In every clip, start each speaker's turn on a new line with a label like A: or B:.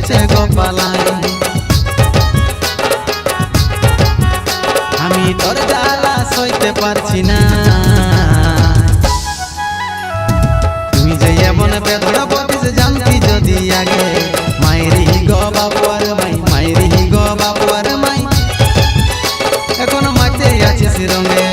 A: যাচ্ছে গোপালাই। আমি তোর জ্বালা সইতে পারছি না, তুই যে এমন বেধড়া বলিস জানতি যদি আগে। মাইরি গো বাবুয়ার মাই, মাইরি গো বাবুয়ার মাই, এখন মাইতে আছিস রঙে।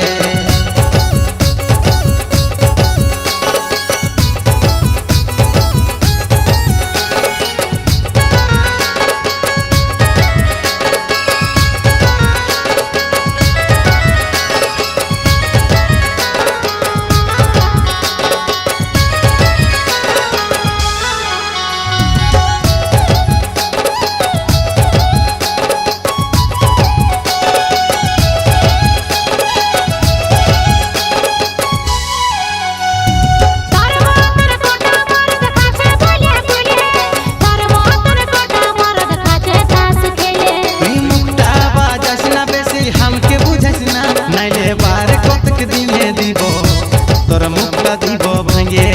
A: দিব ভাঙে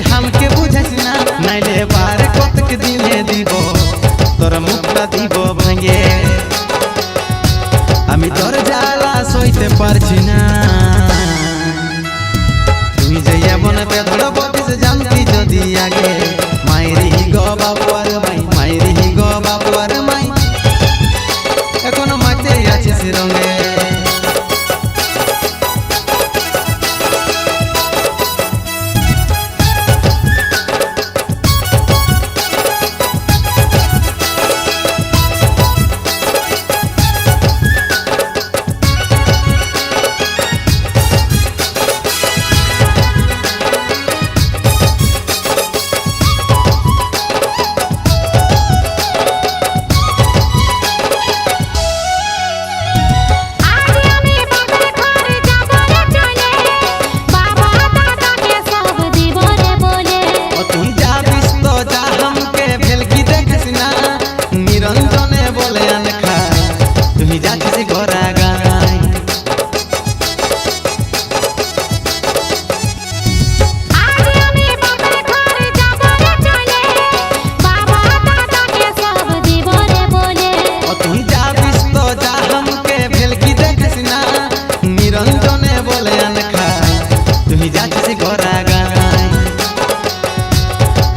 A: हमके बुझस ना, नाइले बार कतक दिने দিব তোর মুখটা দিব ভাঙে। আমি তোর জ্বালা সইতে পারছি না, তুই যে এমন বেধড়া বলিস জানতি যদি আগে। মাইরি গো বাবুয়ার মাই, মাইরি গো বাবুয়ার মাই, এখন মাইতে আছিস রঙে।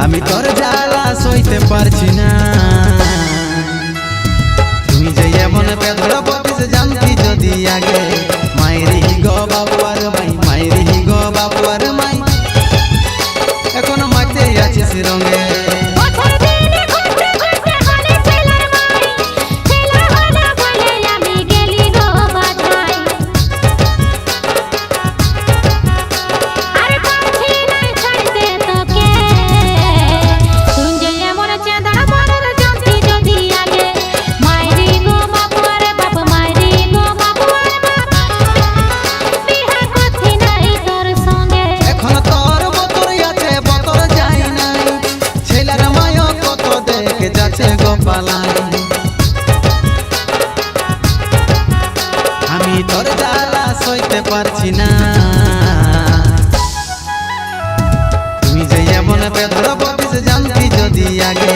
A: আমি তোর জ্বালা সইতে পারছি না, তুই যে এমন বেধড়া বলিস জানতি যদি আগে। মাইরি গো বাবুয়ার মাই, মাইরি গো বাবুয়ার মাই, এখন মাইতে আছিস রঙে। আমি তোর জ্বালা সইতে পারছি না, তুই যে এমন বেধড়া বলিস জানতি যদি আগে।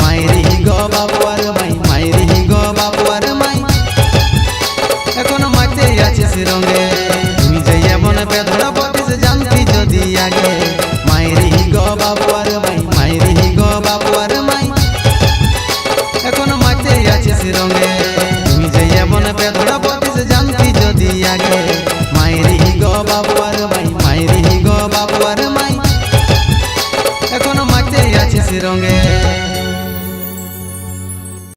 A: মাইরি গো বাবুয়ার মাই, মাইরি গো বাবুয়ার মাই, এখন মাইতে আছিস রঙে। তুই যে এমন বেধড়া বলিস জানতি যদি আগে। মাইরি গো বাবুয়ার মাই, মাইরি গো বাবুয়ার মাই, এখন মাইতে আছিস রঙে। তুই যে এমন বেধড়া বলিস জানতি যদি আগে। মাইরি গো বাবুয়ার মাই, মাইরি গো বাবুয়ার মাই, এখন মাইতে আছিস রঙে।